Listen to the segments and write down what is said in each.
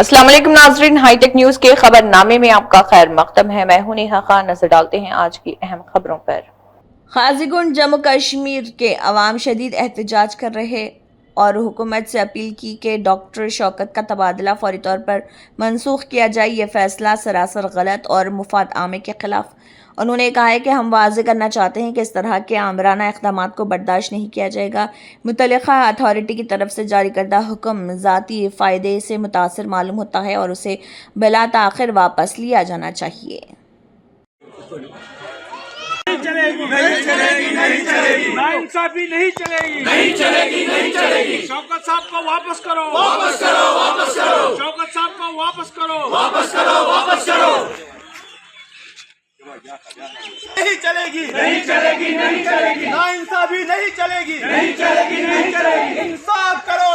अस्सलाम वालेकुम नाजरीन, हाईटेक न्यूज के खबरनामे में आपका खैर मकदम है। मैं हूं नेहा खान। नजर डालते हैं आज की अहम खबरों पर। काजीगुंड जम्मू कश्मीर के अवाम शदीद एहतजाज कर रहे और हुकूमत से अपील की कि डॉक्टर शौकत का तबादला फौरी तौर पर मनसूख किया जाए। ये फैसला सरासर गलत और मुफाद आमे के खिलाफ। उन्होंने कहा है कि हम वाज़ेह करना चाहते हैं कि इस तरह के आमराना इक़दाम को बर्दाश्त नहीं किया जाएगा। मुतल्लिक़ा अथॉरिटी की तरफ से जारी करदा हुक्म ज़ाती फ़ायदे से मुतासिर मालूम होता है और उसे बिला ताख़िर वापस लिया जाना चाहिए। नहीं चलेगी, नाइंसाफी नहीं चलेगी। शौकत साहब को वापस करो। शौकत साहब को वापस करो। नहीं चलेगी, नाइंसाफी नहीं चलेगी। इंसाफ करो।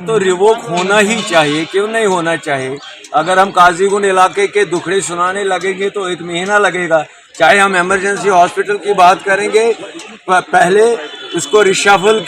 तो रिवोक होना ही चाहिए, क्यों नहीं होना चाहिए। अगर हम काजीगुंड इलाके के दुखड़े सुनाने लगेंगे तो 1 महीना लगेगा। चाहे हम इमरजेंसी हॉस्पिटल की बात करेंगे, पहले उसको रिशफल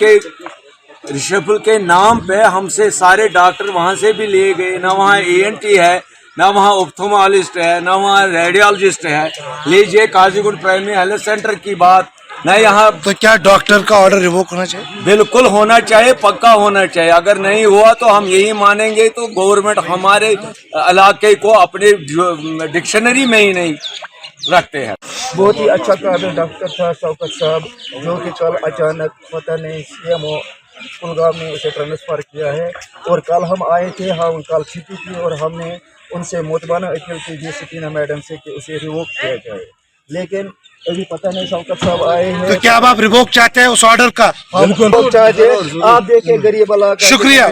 के नाम पे हमसे सारे डॉक्टर वहाँ से भी लिए गए। ना वहाँ ENT है, ना वहाँ ऑप्थोमोलॉजिस्ट है, ना वहाँ रेडियोलॉजिस्ट है। लीजिए काजीगुंड प्राइमरी हेल्थ सेंटर की बात, ना यहाँ। तो क्या डॉक्टर का ऑर्डर रिवोक होना चाहिए? बिल्कुल होना चाहिए, पक्का होना चाहिए। अगर नहीं हुआ तो हम यही मानेंगे तो गवर्नमेंट हमारे इलाके को अपने डिक्शनरी में ही नहीं रखते हैं। बहुत ही अच्छा काबिल डॉक्टर था शौकत साहब, जो कि कल अचानक पता नहीं CMO कुलगाम ने उसे ट्रांसफ़र किया है। और कल हम आए थे, हम कल छुट्टी की और हमने उनसे मोतबाना अपील की जी सकीना मैडम से कि उसे रिवोक किया जाए, लेकिन अभी पता नहीं शौकत साहब आए हैं। तो क्या अब आप रिवोक चाहते हैं उस ऑर्डर का? बिल्कुल चाहते। आप देखिए गरीब वाला शुक्रिया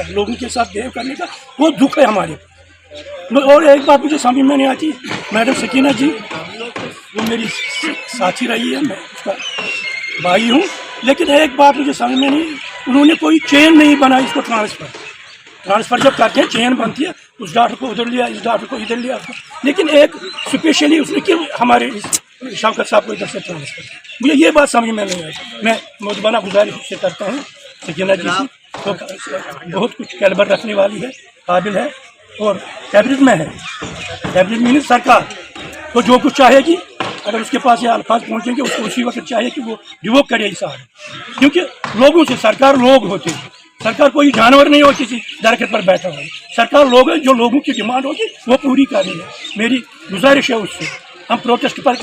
लोगों के साथ देव करने का वो दुख है हमारे। और एक बात मुझे समझ में नहीं आती, मैडम सकीना जी वो मेरी साथी रही है, मैं उसका भाई हूँ, लेकिन एक बात मुझे समझ में नहीं, उन्होंने कोई चेन नहीं बनाई। इसको ट्रांसफ़र जब करते हैं चेन बनती है, उस डॉक्टर को उधर लिया, इस डॉक्टर को इधर लिया, लेकिन एक स्पेशली उसने क्यों हमारे शौकत साहब को इधर से ट्रांसफ़र। मुझे ये बात समझ में नहीं आई। मैं मुतबाना गुजारिश से करता हूँ सकीना जी से, तो बहुत कुछ कैलिबर रखने वाली है, काबिल है और कैबिनेट में है। कैबिनेट में सरकार तो जो कुछ चाहेगी, अगर उसके पास ये अल्फाज पहुँचेंगे उसको उसी वक्त चाहिए कि वो रिवोक करे इस ऑर्डर। क्योंकि लोगों से सरकार लोग होते हैं, सरकार कोई जानवर नहीं हो किसी दरख्त पर बैठा हुआ। सरकार लोग हैं, जो लोगों की डिमांड होगी वो पूरी करनी है। मेरी गुजारिश है उससे। हम प्रोटेस्ट पर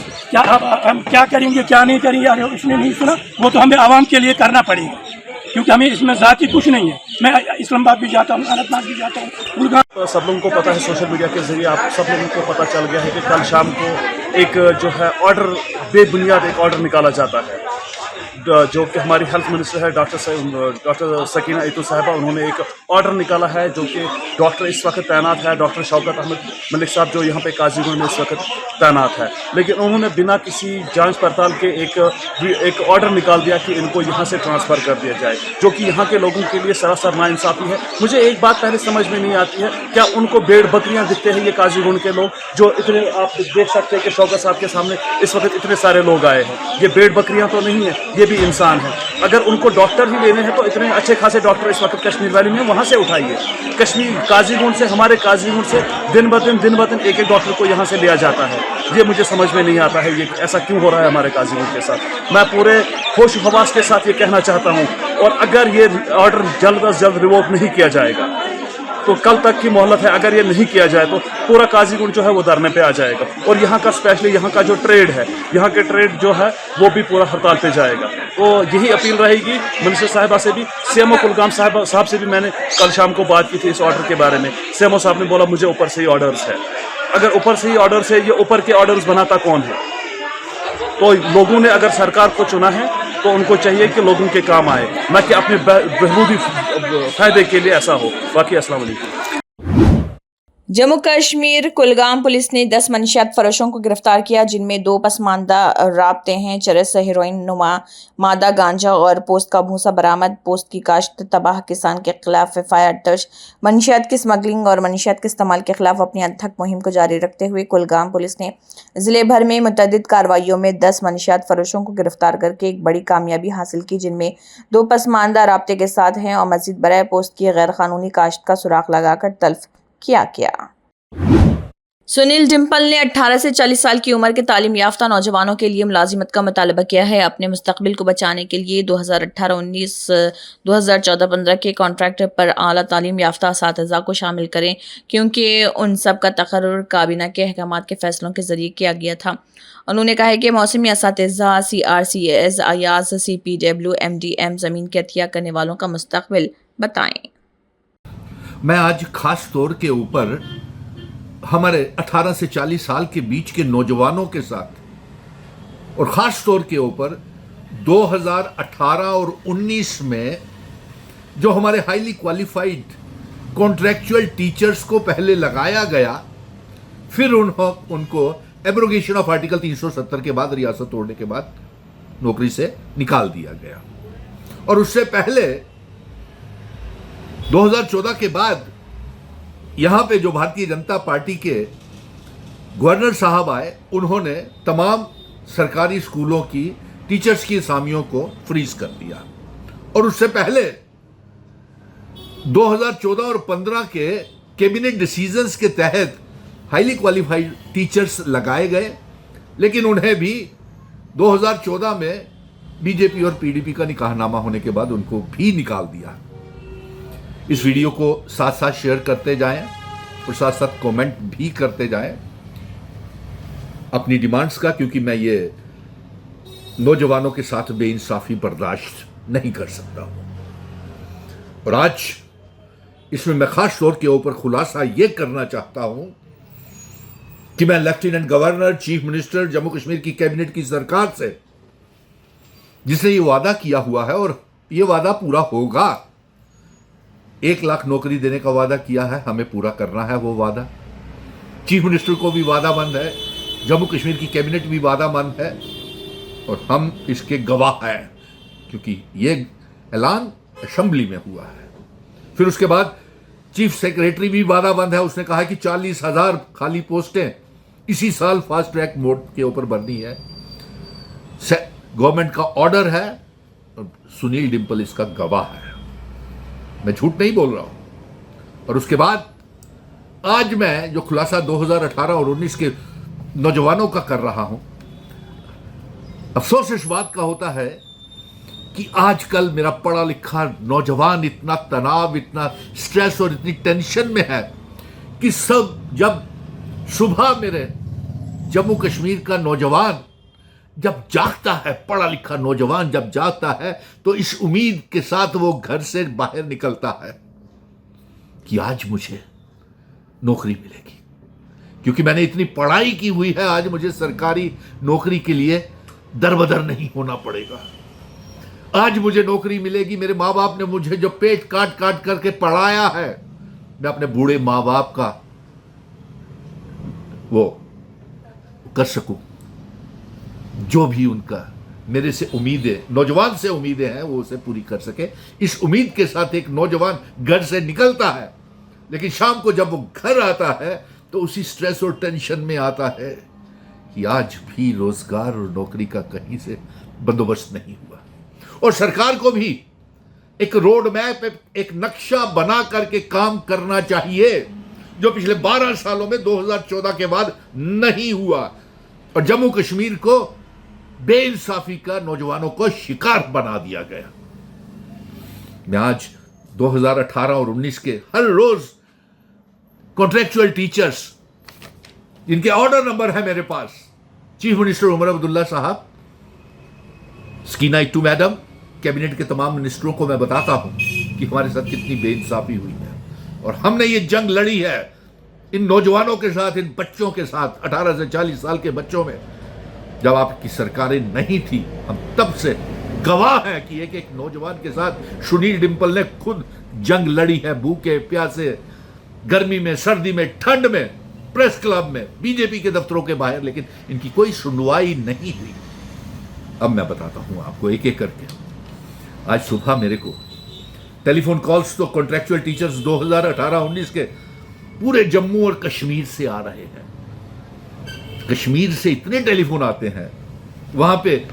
हम क्या करेंगे क्या नहीं करेंगे, अगर उसने नहीं सुना वो तो हमें आवाम के लिए करना पड़ेगा, क्योंकि हमें इसमें ज़ाती कुछ नहीं है। मैं इस्लामाबाद भी जाता हूँ, अनंतनाग भी जाता हूँ, गुड़गांव। सब लोगों को पता है, सोशल मीडिया के जरिए आप सब लोगों को पता चल गया है कि कल शाम को एक जो है ऑर्डर, बेबुनियाद एक ऑर्डर निकाला जाता है, जो कि हमारी हेल्थ मिनिस्टर है डॉक्टर सकीना इतू साहिबा, उन्होंने एक ऑर्डर निकाला है जो कि डॉक्टर इस वक्त तैनात है, डॉक्टर शौकत अहमद मलिक साहब जो यहाँ पे काजीगुंड में इस वक्त तैनात है। लेकिन उन्होंने बिना किसी जांच पड़ताल के एक ऑर्डर निकाल दिया कि इनको यहाँ से ट्रांसफ़र कर दिया जाए, जो कि यहाँ के लोगों के लिए सरासर नाइंसाफ़ी है। मुझे एक बात पहले समझ में नहीं आती है, क्या उनको भेड़ बकरियाँ दिखते हैं ये काजीगुंड के लोग, जो इतने आप देख सकते हैं कि शौकत साहब के सामने इस वक्त इतने सारे लोग आए हैं। ये भेड़ बकरियाँ तो नहीं है, ये भी इंसान है। अगर उनको डॉक्टर ही लेने हैं तो इतने अच्छे खासे डॉक्टर इस वक्त कश्मीर वैली में वहाँ से उठाइए। कश्मीर काजीगुंड से, हमारे काजीगुंड से दिन ब दिन एक डॉक्टर को यहाँ से लिया जाता है। ये मुझे समझ में नहीं आता है, ये ऐसा क्यों हो रहा है हमारे काजीगुंड के साथ। मैं पूरे होश हवास के साथ ये कहना चाहता हूँ, और अगर ये ऑर्डर जल्द अज जल्द रिवोक नहीं किया जाएगा तो कल तक की मोहलत है। अगर ये नहीं किया जाए तो पूरा काजीगुंड जो है वो धरने पे आ जाएगा, और यहाँ का स्पेशली यहाँ का जो ट्रेड है, यहाँ के ट्रेड जो है वो भी पूरा हड़ताल पे जाएगा। तो यही अपील रहेगी मिनिस्टर साहिबा से भी, CMO कुलगाम साहब से भी मैंने कल शाम को बात की थी इस ऑर्डर के बारे में। CMO साहब ने बोला मुझे ऊपर से ही ऑर्डर्स है। अगर ऊपर से ही ऑर्डर से ये ऊपर के ऑर्डर्स बनाता कौन है? तो लोगों ने अगर सरकार को चुना है तो उनको चाहिए कि लोगों के काम आए, ना कि अपने बहबूदी फायदे के लिए ऐसा हो। बाकी अस्सलाम वालेकुम। जम्मू कश्मीर कुलगाम पुलिस ने 10 मंशियात फरोशों को गिरफ्तार किया, जिनमें 2 पसमानदा राब्ते हैं। चरस, हेरोइन नुमा मादा, गांजा और पोस्त का भूसा बरामद। पोस्त की काश्त तबाह किसान के खिलाफ एफआईआर दर्ज। मंशियात की स्मगलिंग और मंशियात के इस्तेमाल के खिलाफ अपनी अथक मुहिम को जारी रखते हुए कुलगाम पुलिस ने जिले भर में मुतअद्दिद कार्रवाइयों में 10 मंशियात फरोशों को गिरफ्तार करके एक बड़ी कामयाबी हासिल की, जिनमें 2 पसमानदा राब्ते के साथ हैं और मजीद बराए पोस्त की गैर कानूनी काश्त का सुराख लगाकर तल्फ किया गया। सुनील डिम्पल ने 18 से 40 साल की उम्र के तालीम याफ्ता नौजवानों के लिए मुलाजिमत का मुतालबा किया है। अपने मुस्तकबिल को बचाने के लिए 2018-19, 2014-15 के कॉन्ट्रैक्ट पर आला तालीम याफ्ता असातिज़ा को शामिल करें, क्योंकि उन सब का तकर्रुर काबीना के अहकामात के फैसलों के जरिए किया गया था। उन्होंने कहा है कि मौसमी असातिज़ा, CRCS, अयाज, CPW, MDM ज़मीन की अतिया करने वालों का मुस्तकबिल बताएं। मैं आज खास तौर के ऊपर हमारे 18 से 40 साल के बीच के नौजवानों के साथ और ख़ास तौर के ऊपर 2018 और 19 में जो हमारे हाईली क्वालिफाइड कॉन्ट्रैक्चुअल टीचर्स को पहले लगाया गया, फिर उनको एब्रोगेशन ऑफ आर्टिकल 370 के बाद, रियासत तोड़ने के बाद नौकरी से निकाल दिया गया। और उससे पहले 2014 के बाद यहां पे जो भारतीय जनता पार्टी के गवर्नर साहब आए, उन्होंने तमाम सरकारी स्कूलों की टीचर्स की असामियों को फ्रीज कर दिया। और उससे पहले 2014 और 15 के कैबिनेट डिसीजंस के तहत हाईली क्वालिफाइड टीचर्स लगाए गए, लेकिन उन्हें भी 2014 में बीजेपी और पीडीपी का निकाहनामा होने के बाद उनको भी निकाल दिया। इस वीडियो को साथ साथ शेयर करते जाएं और साथ साथ कमेंट भी करते जाएं अपनी डिमांड्स का, क्योंकि मैं ये नौजवानों के साथ बेइंसाफी बर्दाश्त नहीं कर सकता हूं। और आज इसमें मैं खास तौर के ऊपर खुलासा ये करना चाहता हूं कि मैं lieutenant governor, chief minister, Jammu Kashmir की कैबिनेट की सरकार से, जिसने ये वादा किया हुआ है और ये वादा पूरा होगा, 1 लाख नौकरी देने का वादा किया है, हमें पूरा करना है वो वादा। चीफ मिनिस्टर को भी वादामंद है, जम्मू कश्मीर की कैबिनेट भी वादामंद है और हम इसके गवाह हैं, क्योंकि ये ऐलान असेंबली में हुआ है। फिर उसके बाद चीफ सेक्रेटरी भी वादामंद है, उसने कहा कि 40,000 खाली पोस्टें इसी साल फास्ट ट्रैक मोड के ऊपर भरनी है। गवर्नमेंट का ऑर्डर है, सुनील डिम्पल इसका गवाह है, मैं झूठ नहीं बोल रहा हूं। और उसके बाद आज मैं जो खुलासा 2018 और 19 के नौजवानों का कर रहा हूं, अफसोस इस बात का होता है कि आजकल मेरा पढ़ा लिखा नौजवान इतना तनाव, इतना स्ट्रेस और इतनी टेंशन में है कि सब जब सुबह मेरे जम्मू कश्मीर का नौजवान जब जागता है, पढ़ा लिखा नौजवान जब जागता है, तो इस उम्मीद के साथ वो घर से बाहर निकलता है कि आज मुझे नौकरी मिलेगी, क्योंकि मैंने इतनी पढ़ाई की हुई है, आज मुझे सरकारी नौकरी के लिए दरबदर नहीं होना पड़ेगा। आज मुझे नौकरी मिलेगी। मेरे माँ बाप ने मुझे जो पेट काट काट करके पढ़ाया है, मैं अपने बूढ़े माँ बाप का वो कर सकूं, जो भी उनका मेरे से उम्मीदें, नौजवान से उम्मीदें हैं, वो उसे पूरी कर सके। इस उम्मीद के साथ एक नौजवान घर से निकलता है, लेकिन शाम को जब वो घर आता है तो उसी स्ट्रेस और टेंशन में आता है कि आज भी रोजगार और नौकरी का कहीं से बंदोबस्त नहीं हुआ। और सरकार को भी एक रोड मैप, एक नक्शा बना करके काम करना चाहिए, जो पिछले 12 सालों में 2014 के बाद नहीं हुआ और जम्मू कश्मीर को बेइंसाफी का नौजवानों को शिकार बना दिया गया। मैं आज 2018 और 19 के हर रोज कॉन्ट्रैक्चुअल टीचर्स, जिनके ऑर्डर नंबर है मेरे पास, चीफ मिनिस्टर उमर अब्दुल्ला साहब, स्कीना इट्टू मैडम, कैबिनेट के तमाम मिनिस्टरों को मैं बताता हूं कि हमारे साथ कितनी बेइंसाफी हुई है और हमने ये जंग लड़ी है इन नौजवानों के साथ, इन बच्चों के साथ, 18 से 40 साल के बच्चों में, जब आपकी सरकारें नहीं थी, हम तब से गवाह हैं कि एक एक नौजवान के साथ सुनील डिम्पल ने खुद जंग लड़ी है, भूखे प्यासे, गर्मी में, सर्दी में, ठंड में, प्रेस क्लब में, बीजेपी के दफ्तरों के बाहर, लेकिन इनकी कोई सुनवाई नहीं हुई। अब मैं बताता हूं आपको एक एक करके। आज सुबह मेरे को टेलीफोन कॉल्स तो कॉन्ट्रैक्चुअल टीचर्स 2018-19 के पूरे जम्मू और कश्मीर से आ रहे हैं। कश्मीर से इतने टेलीफोन आते हैं, वहां पे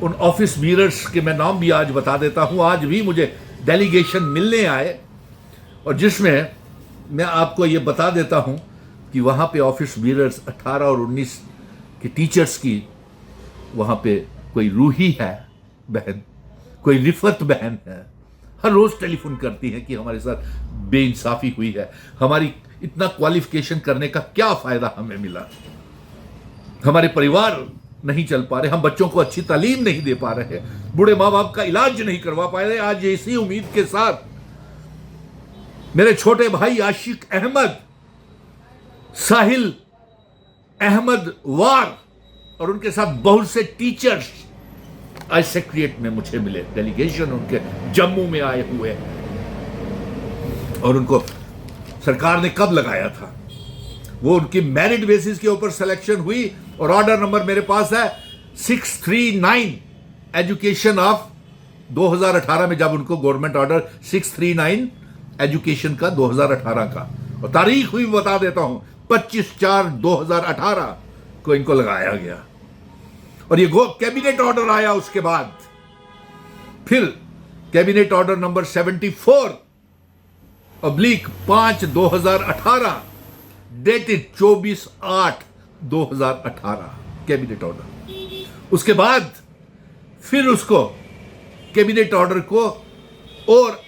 उन ऑफिस बीयरर्स के मैं नाम भी आज बता देता हूं। आज भी मुझे डेलीगेशन मिलने आए, और जिसमें मैं आपको ये बता देता हूं कि वहां पे ऑफिस बीयरर्स 18 और 19 के टीचर्स की, वहां पे कोई रूही है बहन, कोई रिफत बहन है, हर रोज टेलीफोन करती है कि हमारे साथ बेइंसाफी हुई है, हमारी इतना क्वालिफिकेशन करने का क्या फायदा हमें मिला, हमारे परिवार नहीं चल पा रहे, हम बच्चों को अच्छी तालीम नहीं दे पा रहे, बूढ़े माँ बाप का इलाज नहीं करवा पा रहे। आज इसी उम्मीद के साथ मेरे छोटे भाई आशिक अहमद, साहिल अहमद वार और उनके साथ बहुत से टीचर्स आज सेक्रेटरीट में मुझे मिले। डेलीगेशन उनके जम्मू में आए हुए, और उनको सरकार ने कब लगाया था, वो उनकी मेरिट बेसिस के ऊपर सिलेक्शन हुई, और ऑर्डर नंबर मेरे पास है 639 एजुकेशन ऑफ 2018 में, जब उनको गवर्नमेंट ऑर्डर 639 एजुकेशन का 2018 का, और तारीख हुई बता देता हूं 25/4/2018 को इनको लगाया गया, और ये कैबिनेट ऑर्डर आया। उसके बाद फिर cabinet order number 74/5/2018 dated 24/8/2018 cabinet order. उसके बाद फिर उसको कैबिनेट ऑर्डर को और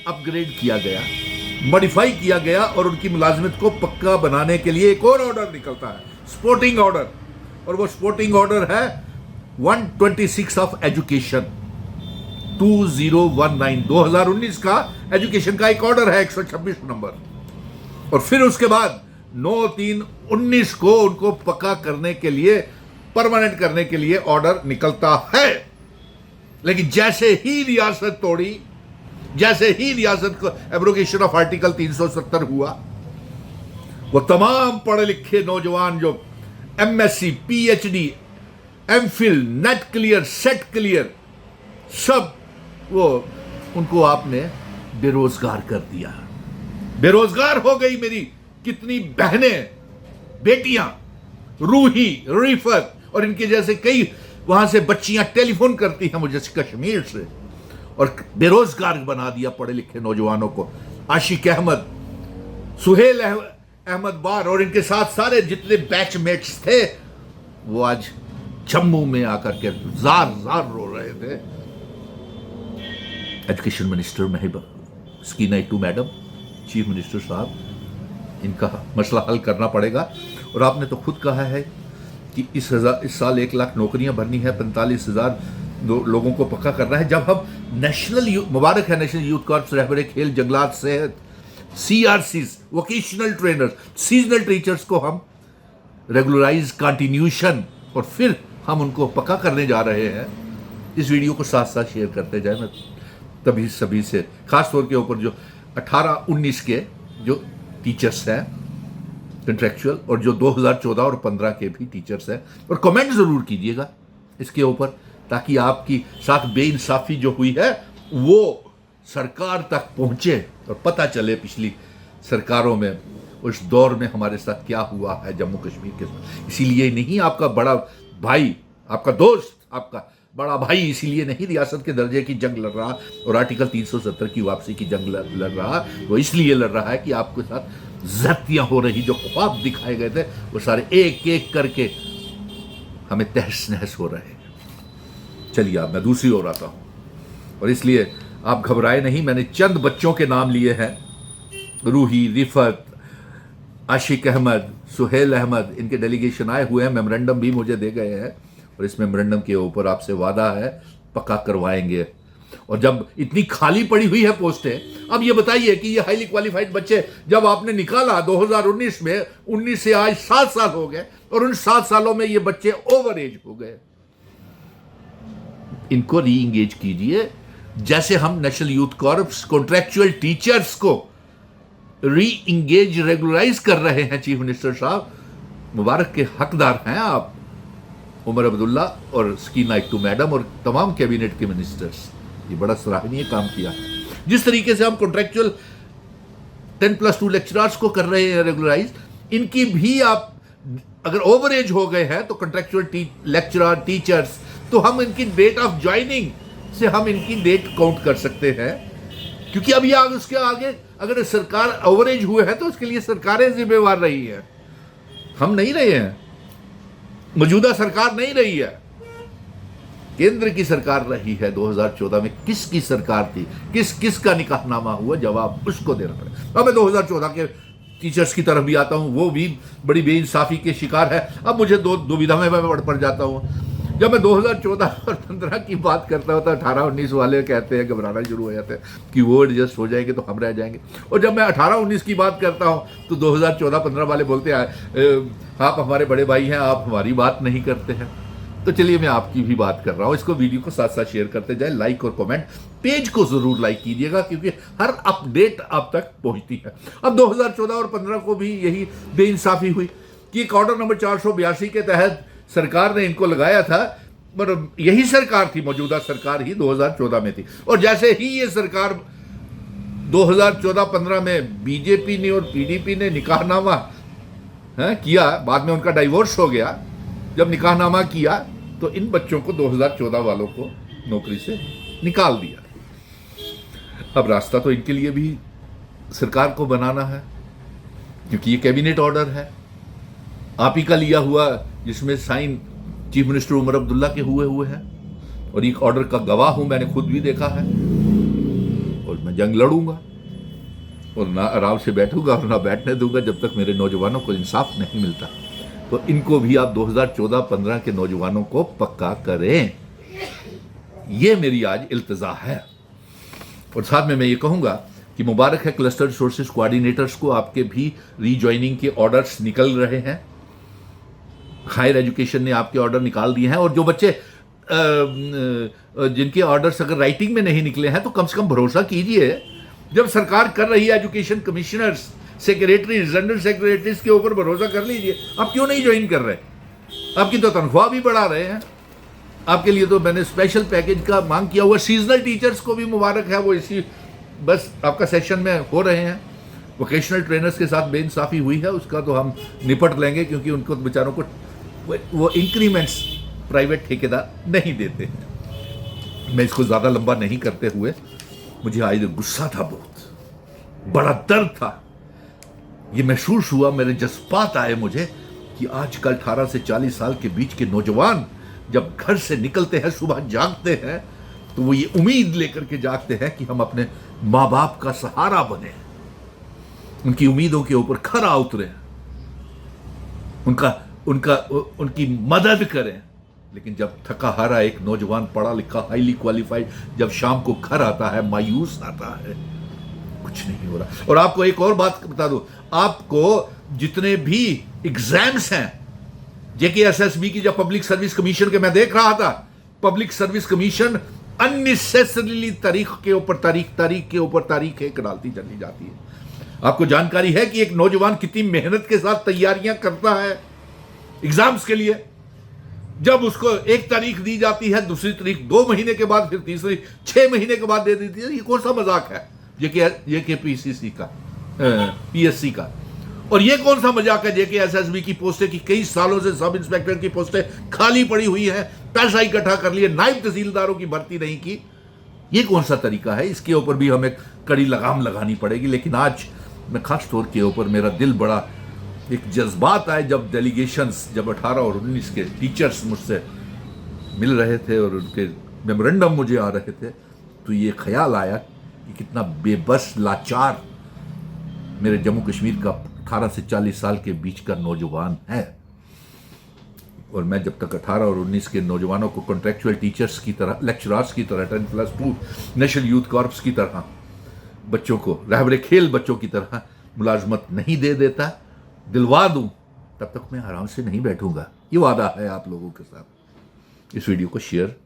अपग्रेड किया गया, मॉडिफाई किया गया, और उनकी मुलाजमत को पक्का बनाने के लिए एक और ऑर्डर निकलता है, स्पोर्टिंग ऑर्डर, और वो स्पोर्टिंग ऑर्डर है 126 ऑफ एजुकेशन 2019 2019 का एजुकेशन का एक ऑर्डर है 126 नंबर। और फिर उसके बाद 9/3/19 को उनको पक्का करने के लिए, परमानेंट करने के लिए ऑर्डर निकलता है। लेकिन जैसे ही रियासत तोड़ी, जैसे ही रियासत को एब्रोगेशन ऑफ आर्टिकल 370 हुआ, वो तमाम पढ़े लिखे नौजवान जो MSc, PhD, MPhil, net clear, set clear, सब वो उनको आपने बेरोजगार कर दिया। बेरोजगार हो गई मेरी कितनी बहनें, बेटियां, रूही, रिफत, और इनके जैसे कई वहां से बच्चियां टेलीफोन करती हैं मुझे कश्मीर से, और बेरोजगार बना दिया पढ़े लिखे नौजवानों को। आशिक अहमद, सुहेल अहमद वार और इनके साथ सारे जितने बैचमेट्स थे, वो आज जम्मू में आकर के जार जार रो रहे थे। Education minister Mehbooba Sakina Itoo madam, chief minister साहब, इनका मसला हल करना पड़ेगा। और आपने तो खुद कहा है कि इस साल 1 लाख नौकरियां भरनी है, 45,000 लोगों को पक्का करना है। जब हम नेशनल, मुबारक है नेशनल यूथ कॉर्प्स, रहबरे खेल, जंगलात, सेहत, CRCs, vocational trainers, seasonal teachers को हम रेगुलराइज, कंटिन्यूशन, और फिर हम उनको पक्का करने जा रहे हैं। इस वीडियो को साथ साथ शेयर करते जाए। मैं तभी सभी से, खास तौर के ऊपर जो 18-19 के जो टीचर्स हैं कंट्रेक्चुअल, और जो 2014 और 15 के भी टीचर्स हैं, और कमेंट ज़रूर कीजिएगा इसके ऊपर, ताकि आपकी साथ बेइंसाफ़ी जो हुई है वो सरकार तक पहुंचे और पता चले पिछली सरकारों में उस दौर में हमारे साथ क्या हुआ है जम्मू कश्मीर के साथ। इसीलिए नहीं आपका बड़ा भाई, आपका दोस्त, आपका बड़ा भाई इसीलिए नहीं रियासत के दर्जे की जंग लड़ रहा और आर्टिकल 370 की वापसी की जंग लड़ रहा, वो इसलिए लड़ रहा है कि आपके साथ ज़्यादतियाँ हो रही, जो ख्वाब दिखाए गए थे वो सारे एक एक करके हमें तहस नहस हो रहे हैं। चलिए अब मैं दूसरी ओर आता हूँ, और इसलिए आप घबराए नहीं। मैंने चंद बच्चों के नाम लिए हैं, रूही, रिफत, आशिक अहमद, सुहेल अहमद, इनके डेलीगेशन आए हुए हैं, मेमोरेंडम भी मुझे दे गए हैं, और इस मेमोरेंडम के ऊपर आपसे वादा है पक्का करवाएंगे। और जब इतनी खाली पड़ी हुई है पोस्टें, अब ये बताइए कि ये हाईली क्वालिफाइड बच्चे जब आपने निकाला 2019 में, 19 से आज 7 साल हो गए और उन 7 सालों में ये बच्चे ओवर एज हो गए। इनको री इंगेज कीजिए, जैसे हम national youth corps contractual teachers को री इंगेज रेगुलराइज कर रहे हैं। चीफ मिनिस्टर साहब, मुबारक के हकदार हैं आप, उमर अब्दुल्ला और स्कीना इक्टू मैडम और तमाम कैबिनेट के मिनिस्टर्स, ये बड़ा सराहनीय काम किया है। जिस तरीके से हम कॉन्ट्रैक्चुअल 10+2 लेक्चरर्स को कर रहे हैं रेगुलराइज, इनकी भी आप अगर ओवर एज हो गए हैं तो कॉन्ट्रैक्चुअल लेक्चरर टीचर्स, तो हम इनकी डेट ऑफ ज्वाइनिंग से हम इनकी डेट काउंट कर सकते हैं, क्योंकि अभी उसके आगे अगर सरकार ओवर एज हुए हैं तो उसके लिए सरकारें जिम्मेवार रही है, हम नहीं रहे हैं। मौजूदा सरकार नहीं रही है, केंद्र की सरकार रही है। 2014 में किसकी सरकार थी, किसका निकाहनामा हुआ, जवाब उसको देना पड़ेगा। अब मैं 2014 के टीचर्स की तरफ भी आता हूं, वो भी बड़ी बेइंसाफी के शिकार है। अब मुझे दुविधा में मैं पड़ जाता हूं। जब मैं 2014 और 15 की बात करता हूं तो 18-19 वाले कहते हैं, घबराना शुरू हो जाते हैं कि वो एडजस्ट हो जाएंगे तो हम रह जाएंगे। और जब मैं 18-19 की बात करता हूं तो 2014-15 वाले बोलते हैं आप हमारे बड़े भाई हैं, आप हमारी बात नहीं करते हैं। तो चलिए मैं आपकी भी बात कर रहा हूं। इसको वीडियो को साथ साथ शेयर करते जाए, लाइक और कमेंट, पेज को जरूर लाइक कीजिएगा क्योंकि हर अपडेट आप तक पहुंचती है। अब 2014 और 15 को भी यही बेइंसाफी हुई कि एक ऑर्डर नंबर 482 के तहत सरकार ने इनको लगाया था, पर यही सरकार थी, मौजूदा सरकार ही 2014 में थी। और जैसे ही ये सरकार 2014-15 में बीजेपी ने और पीडीपी ने निकाहनामा किया, बाद में उनका डाइवोर्स हो गया, जब निकाहनामा किया तो इन बच्चों को 2014 वालों को नौकरी से निकाल दिया। अब रास्ता तो इनके लिए भी सरकार को बनाना है, क्योंकि ये कैबिनेट ऑर्डर है आप ही का लिया हुआ, जिसमें sign chief minister Omar Abdullah के हुए हैं, और एक ऑर्डर का गवाह हूं, मैंने खुद भी देखा है। और मैं जंग लड़ूंगा और ना आराम से बैठूंगा और ना बैठने दूंगा जब तक मेरे नौजवानों को इंसाफ नहीं मिलता। तो इनको भी आप 2014-15 के नौजवानों को पक्का करें, ये मेरी आज इल्तिजा है। और साथ में मैं ये कहूंगा कि मुबारक है क्लस्टर रिसोर्सेज कोऑर्डिनेटर्स को, आपके भी रीजॉइनिंग के ऑर्डर्स निकल रहे हैं। हायर एजुकेशन ने आपके ऑर्डर निकाल दिए हैं, और जो बच्चे जिनके ऑर्डर्स अगर राइटिंग में नहीं निकले हैं तो कम से कम भरोसा कीजिए, जब सरकार कर रही है education commissioners, secretaries, general secretaries के ऊपर भरोसा कर लीजिए। आप क्यों नहीं ज्वाइन कर रहे? आपकी तो तनख्वाह भी बढ़ा रहे हैं। आपके लिए तो मैंने स्पेशल पैकेज का मांग किया हुआ। सीजनल टीचर्स को भी मुबारक है, वो इसी बस आपका सेशन में हो रहे हैं। वोकेशनल ट्रेनर्स के साथ बेइंसाफी हुई है, उसका तो हम निपट लेंगे, क्योंकि उनको बेचारों को वो इंक्रीमेंट्स प्राइवेट ठेकेदार नहीं देते हैं। मैं इसको ज़्यादा लंबा नहीं करते हुए, मुझे आज गुस्सा था, बहुत बड़ा दर्द था, ये महसूस हुआ, मेरे जज्बात आए मुझे कि आजकल 18 से 40 साल के बीच के नौजवान जब घर से निकलते हैं, सुबह जागते हैं, तो वो ये उम्मीद लेकर के जागते हैं कि हम अपने माँ बाप का सहारा बने, उनकी उम्मीदों के ऊपर खरा उतरे, उनकी मदद करें। लेकिन जब थका हारा एक नौजवान, पढ़ा लिखा, हाईली क्वालिफाइड, जब शाम को घर आता है, मायूस आता है, कुछ नहीं हो रहा। और आपको एक और बात बता दूं, आपको जितने भी एग्जाम्स हैं जेकेएसएसबी की, जब पब्लिक सर्विस कमीशन के मैं देख रहा था, पब्लिक सर्विस कमीशन अननेसेसरीली तारीख के ऊपर तारीख डालती चली जाती है। आपको जानकारी है कि एक नौजवान कितनी मेहनत के साथ तैयारियां करता है एग्जाम्स के लिए, जब उसको एक तारीख दी जाती है, दूसरी तारीख 2 महीने के बाद, फिर तीसरी 6 महीने के बाद दे देती है। ये कौन सा मजाक है जेकेपीसीसी का, पीएससी का? और ये कौन सा मजाक है जेकेएसएसबी की पोस्टें की कई सालों से सब इंस्पेक्टर की पोस्टें खाली पड़ी हुई हैं, पैसा इकट्ठा कर लिए, नायब तहसीलदारों की भर्ती नहीं की। ये कौन सा तरीका है? इसके ऊपर भी हमें कड़ी लगाम लगानी पड़ेगी। लेकिन आज मैं खास तौर के ऊपर मेरा दिल बड़ा एक जज्बात आए, जब डेलीगेशंस, जब 18 और 19 के टीचर्स मुझसे मिल रहे थे और उनके मेमोरेंडम मुझे आ रहे थे, तो ये ख्याल आया कि कितना बेबस, लाचार मेरे जम्मू कश्मीर का 18 से 40 साल के बीच का नौजवान है। और मैं जब तक 18 और 19 के नौजवानों को कॉन्ट्रेक्चुअल टीचर्स की तरह, लेक्चरर्स की तरह, 10+2 नेशनल यूथ कॉर्प्स की तरह, बच्चों को रहबरे खेल बच्चों की तरह मुलाजमत नहीं दे देता, दिलवा दूं, तब तक मैं आराम से नहीं बैठूंगा। ये वादा है आप लोगों के साथ। इस वीडियो को शेयर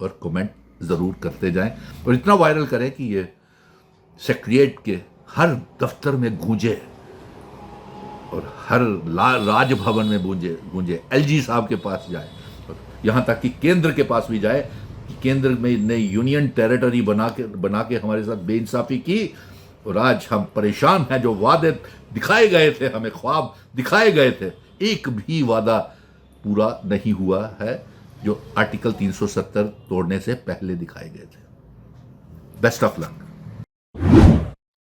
और कमेंट ज़रूर करते जाएं और इतना वायरल करें कि ये सेक्रेटरीट के हर दफ्तर में गूंजे और हर राजभवन में गूंजे, एलजी साहब के पास जाए, और यहाँ तक कि केंद्र के पास भी जाए कि केंद्र में ने यूनियन टेरिटरी बना के हमारे साथ बेइंसाफी की और आज हम परेशान हैं। जो वादे दिखाए गए थे, हमें ख्वाब दिखाए गए थे, एक भी वादा पूरा नहीं हुआ है जो आर्टिकल 370 तोड़ने से पहले दिखाए गए थे। Best of luck.